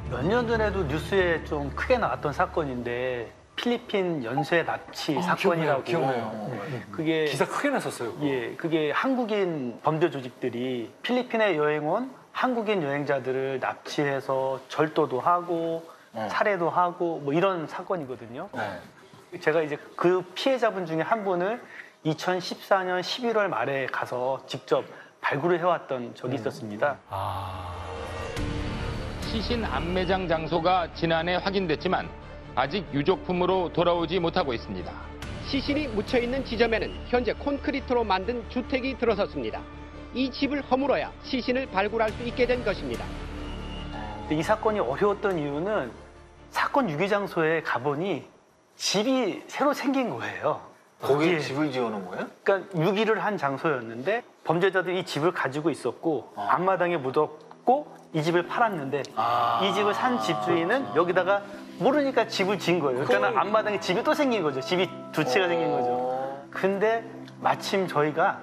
몇 년 전에도 뉴스에 좀 크게 나왔던 사건인데 필리핀 연쇄 납치 사건이라고. 기억나요. 그게 기사 크게 났었어요. 예, 그게 한국인 범죄 조직들이 필리핀에 여행 온 한국인 여행자들을 납치해서 절도도 하고 살해도 하고 뭐 이런 사건이거든요. 네. 제가 이제 그 피해자분 중에 한 분을 2014년 11월 말에 가서 직접 발굴을 해왔던 적이 있었습니다. 시신 안매장 장소가 지난해 확인됐지만 아직 유족품으로 돌아오지 못하고 있습니다. 시신이 묻혀있는 지점에는 현재 콘크리트로 만든 주택이 들어섰습니다. 이 집을 허물어야 시신을 발굴할 수 있게 된 것입니다. 이 사건이 어려웠던 이유는 사건 유기 장소에 가보니 집이 새로 생긴 거예요. 거기에 예. 집을 지어놓은 거예요? 그러니까 유기를 한 장소였는데 범죄자들이 이 집을 가지고 있었고 앞마당에 묻었고 이 집을 팔았는데 이 집을 산 집주인은 여기다가 모르니까 집을 지은 거예요. 그러니까 앞마당에 집이 또 생긴 거죠. 집이 두 채가 생긴 거죠. 근데 마침 저희가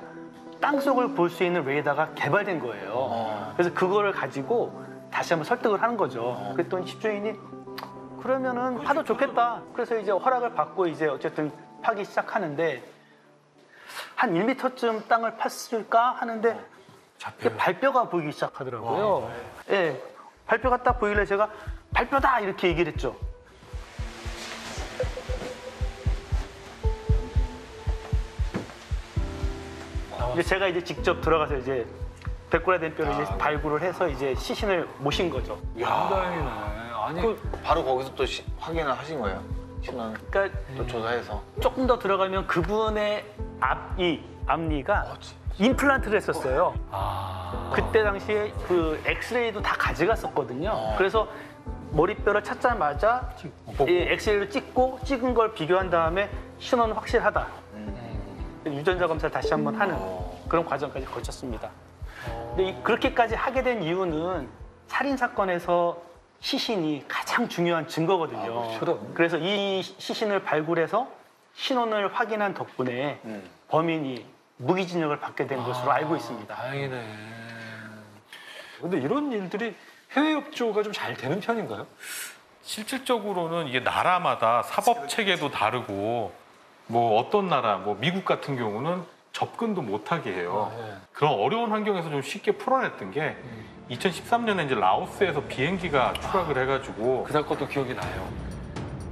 땅속을 볼 수 있는 레이더가 개발된 거예요. 그래서 그거를 가지고 다시 한번 설득을 하는 거죠. 그랬더니 집주인이 그러면은 파도 좋겠다. 그래서 이제 허락을 받고 이제 어쨌든 파기 시작하는데 한 1m쯤 땅을 팠을까 하는데 발뼈가 보이기 시작하더라고요. 예, 발뼈가 딱 보이길래 제가 발뼈다 이렇게 얘기를 했죠. 이제 제가 이제 직접 들어가서 이제 백골화된 뼈를 이제 발굴을 해서 이제 시신을 모신 거죠. 다행이네. 아니, 바로 거기서 또 확인을 하신 거예요? 신원 그러니까 또 조사해서. 조금 더 들어가면 그분의 앞니가 임플란트를 했었어요. 그때 당시에 그 엑스레이도 다 가져갔었거든요. 그래서 머리뼈를 찾자마자 이 엑스레이를 찍은 걸 비교한 다음에 신원은 확실하다. 유전자 검사를 다시 한번 하는 그런 과정까지 거쳤습니다. 근데 그렇게까지 하게 된 이유는 살인 사건에서 시신이 가장 중요한 증거거든요. 그래서 이 시신을 발굴해서 신원을 확인한 덕분에 범인이 무기징역을 받게 된 것으로 알고 있습니다. 다행이네. 근데 이런 일들이 해외 협조가 좀 잘 되는 편인가요? 실질적으로는 이게 나라마다 사법 체계도 다르고 뭐 어떤 나라, 뭐 미국 같은 경우는 접근도 못하게 해요. 그런 어려운 환경에서 좀 쉽게 풀어냈던 게 2013년에 이제 라오스에서 비행기가 추락을 해가지고 그 사건도 기억이 나요.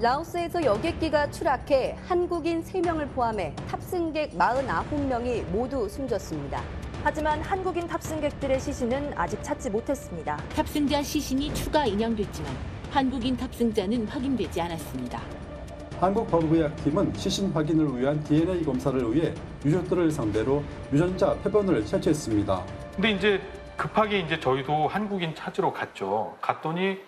라오스에서 여객기가 추락해 한국인 3명을 포함해 탑승객 49명이 모두 숨졌습니다. 하지만 한국인 탑승객들의 시신은 아직 찾지 못했습니다. 탑승자 시신이 추가 인양됐지만 한국인 탑승자는 확인되지 않았습니다. 한국법의학팀은 시신 확인을 위한 DNA 검사를 위해 유족들을 상대로 유전자 표본을 채취했습니다. 근데 이제 급하게 이제 저희도 한국인 찾으러 갔죠. 갔더니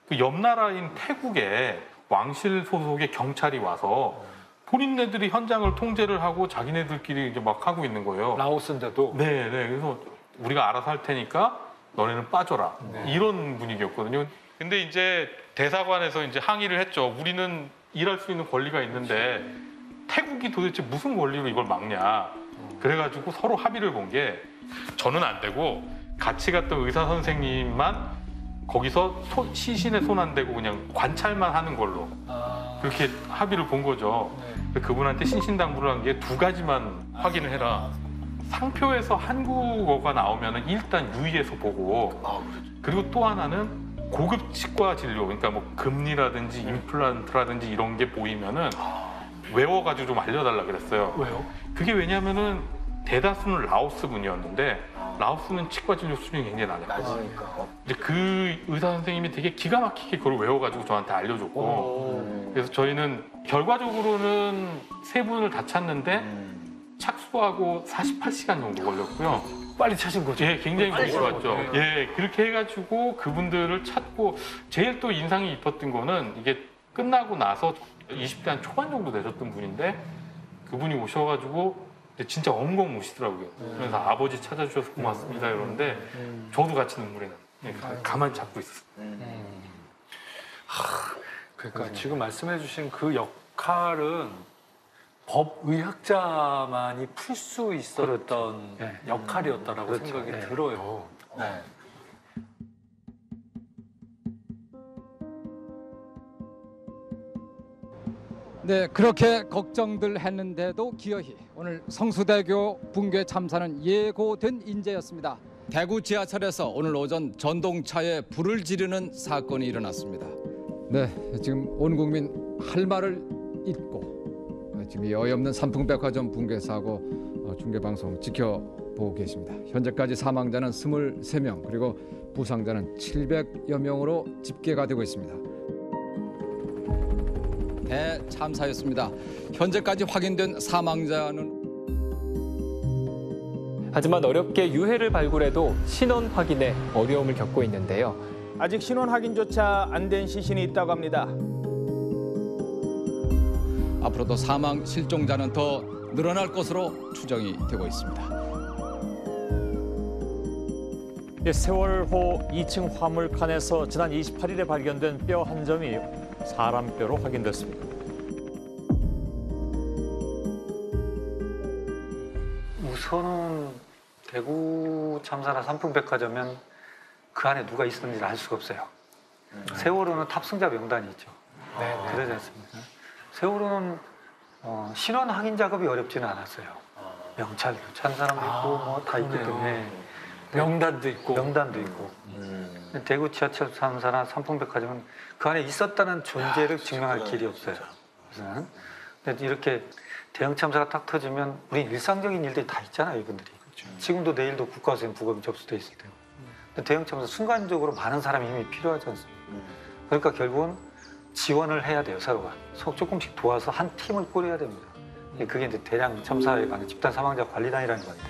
그 옆 나라인 태국에 왕실 소속의 경찰이 와서 본인네들이 현장을 통제를 하고 자기네들끼리 이제 막 하고 있는 거예요. 라오스인데도? 네. 그래서 우리가 알아서 할 테니까 너네는 빠져라. 이런 분위기였거든요. 근데 이제 대사관에서 이제 항의를 했죠. 우리는 일할 수 있는 권리가 있는데 태국이 도대체 무슨 권리로 이걸 막냐. 그래가지고 서로 합의를 본 게 저는 안 되고 같이 갔던 의사 선생님만 거기서 시신에 손 안 대고 그냥 관찰만 하는 걸로 그렇게 합의를 본 거죠. 그분한테 신신당부를 한 게 2가지만 확인을 해라. 상표에서 한국어가 나오면 일단 유의해서 보고 그리고 또 하나는 고급 치과 진료, 그러니까 뭐 금리라든지 임플란트라든지 이런 게 보이면은 외워가지고 좀 알려달라 그랬어요. 왜요? 그게 왜냐면은 대다수는 라오스 분이었는데 라오스는 치과 진료 수준이 굉장히 낮았고 이제 그 의사 선생님이 되게 기가 막히게 그걸 외워가지고 저한테 알려줬고 그래서 저희는 결과적으로는 3분을 다 찾는데 착수하고 48시간 정도 걸렸고요. 빨리 찾은 거죠? 예, 굉장히 걸려왔죠. 예, 그렇게 해가지고 그분들을 찾고 제일 또 인상이 깊었던 거는 이게 끝나고 나서 20대 한 초반 정도 되셨던 분인데 그분이 오셔가지고 진짜 엉엉 우시더라고요. 그래서 아버지 찾아주셔서 고맙습니다 이러는데 저도 같이 눈물이 나요. 가만히 잡고 있었어요. 그러니까 지금 말씀해주신 그 역할은 법의학자만이 풀 수 있었던 역할이었다라고 생각이 들어요. 네, 그렇게 걱정들 했는데도 기어이 오늘 성수대교 붕괴 참사는 예고된 인재였습니다. 대구 지하철에서 오늘 오전 전동차에 불을 지르는 사건이 일어났습니다. 네, 지금 온 국민 할 말을 잊고 지금 이 어이없는 삼풍백화점 붕괴 사고 중계방송 지켜보고 계십니다. 현재까지 사망자는 23명 그리고 부상자는 700여 명으로 집계가 되고 있습니다. 대참사였습니다. 현재까지 확인된 사망자는 하지만 어렵게 유해를 발굴해도 신원 확인에 어려움을 겪고 있는데요. 아직 신원 확인조차 안 된 시신이 있다고 합니다. 앞으로도 사망 실종자는 더 늘어날 것으로 추정이 되고 있습니다. 세월호 2층 화물칸에서 지난 28일에 발견된 뼈 한 점이 사람 뼈로 확인됐습니다. 우선은 대구 참사나 삼풍백화점은 그 안에 누가 있었는지 알 수가 없어요. 세월호는 탑승자 명단이 있죠. 그러지 않습니까? 세월호는 신원 확인 작업이 어렵지는 않았어요. 명찰 교체한 사람도 있고 뭐 다 있기 때문에 명단도 있고. 근데 대구 지하철 참사나 삼풍백화점은 그 안에 있었다는 존재를 증명할 길이 없어요. 그래서 근데 이렇게 대형 참사가 딱 터지면 우리 일상적인 일들이 다 있잖아요, 이분들이. 지금도 내일도 국가수행 부검이 접수돼 있을 테고. 근데 대형 참사 순간적으로 많은 사람의 힘이 필요하지 않습니까? 그러니까 결국은 지원을 해야 돼요, 서로가. 조금씩 도와서 한 팀을 꾸려야 됩니다. 그게 이제 대량 참사에 관한 집단 사망자 관리단이라는 건데,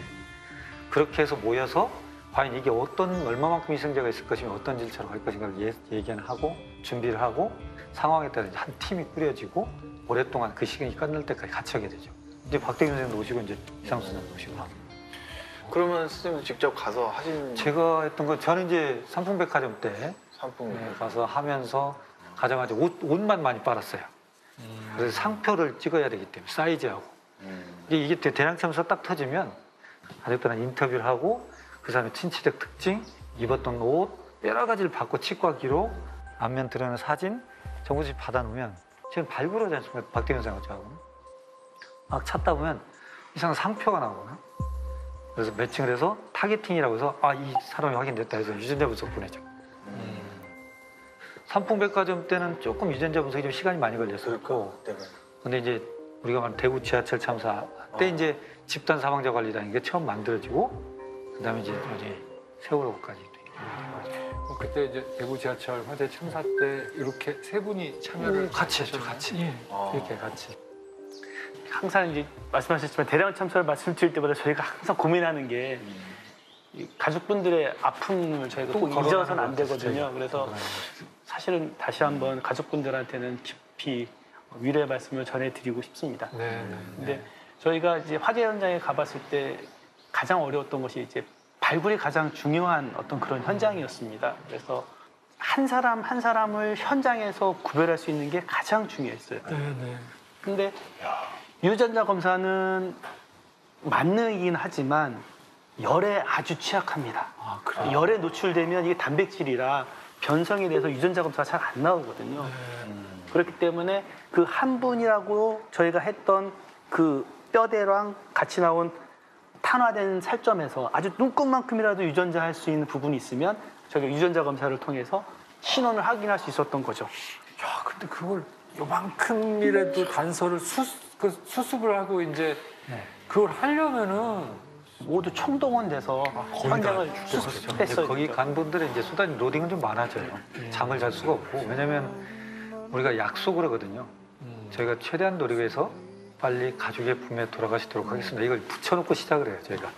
그렇게 해서 모여서 과연 이게 얼마만큼 희생자가 있을 것이며 어떤 절차로 갈 것인가를 얘기는 하고 준비를 하고 상황에 따라 한 팀이 꾸려지고 오랫동안 그 시간이 끝날 때까지 같이 하게 되죠. 이제 박대균 선생님도 오시고 이제 이상수 선생님도 오시고. 그러면 선생님 직접 가서 하신? 제가 했던 건 저는 이제 삼풍백화점 때 가서 하면서 가자마자 옷만 많이 빨았어요. 그래서 상표를 찍어야 되기 때문에 사이즈하고. 이게 대량 참사 딱 터지면 가족들한테 인터뷰를 하고 그 사람의 신체적 특징, 입었던 옷 여러 가지를 받고 치과 기록, 안면 드러내는 사진 정보집 받아놓으면 지금 발굴하지 않습니까? 박대균 선생님하고 막 찾다 보면 이상한 상표가 나오거나 그래서 매칭을 해서 타겟팅이라고 해서 이 사람이 확인됐다 해서 유전자 분석 보내죠. 삼풍백화점 때는 조금 유전자 분석이 좀 시간이 많이 걸렸었고 근데 이제 우리가 말하는 대구 지하철 참사 때 이제 집단 사망자 관리라는 게 처음 만들어지고 그다음에 이제 세월호까지 그때 이제 대구 지하철 화재 참사 때 이렇게 세 분이 참여를 같이 했죠, 같이. 이렇게 같이. 항상 이제 말씀하셨지만 대량 참사를 말씀드릴 때마다 저희가 항상 고민하는 게 이 가족분들의 아픔을 저희가 꼭 잊어서는 안 되거든요. 그래서 사실은 다시 한번 가족분들한테는 깊이 위로의 말씀을 전해드리고 싶습니다. 근데 저희가 이제 화재 현장에 가봤을 때 가장 어려웠던 것이 이제 발굴이 가장 중요한 어떤 그런 현장이었습니다. 그래서 한 사람 한 사람을 현장에서 구별할 수 있는 게 가장 중요했어요. 근데 유전자 검사는 만능이긴 하지만 열에 아주 취약합니다. 열에 노출되면 이게 단백질이라 변성에 대해서 유전자 검사가 잘 안 나오거든요. 그렇기 때문에 그 한 분이라고 저희가 했던 그 뼈대랑 같이 나온 탄화된 살점에서 아주 눈곱만큼이라도 유전자 할 수 있는 부분이 있으면 저희가 유전자 검사를 통해서 신원을 확인할 수 있었던 거죠. 야, 근데 그걸 요만큼이라도 단서를 수습을 하고 이제 그걸 하려면은 모두 총동원돼서 현장을 수습했어요. 거기 간 분들의 이제 수단 로딩은 좀 많아져요. 잠을 잘 수가 없고 왜냐면 우리가 약속을 하거든요. 저희가 최대한 노력해서 빨리 가족의 품에 돌아가시도록 하겠습니다. 이걸 붙여놓고 시작을 해요, 저희가.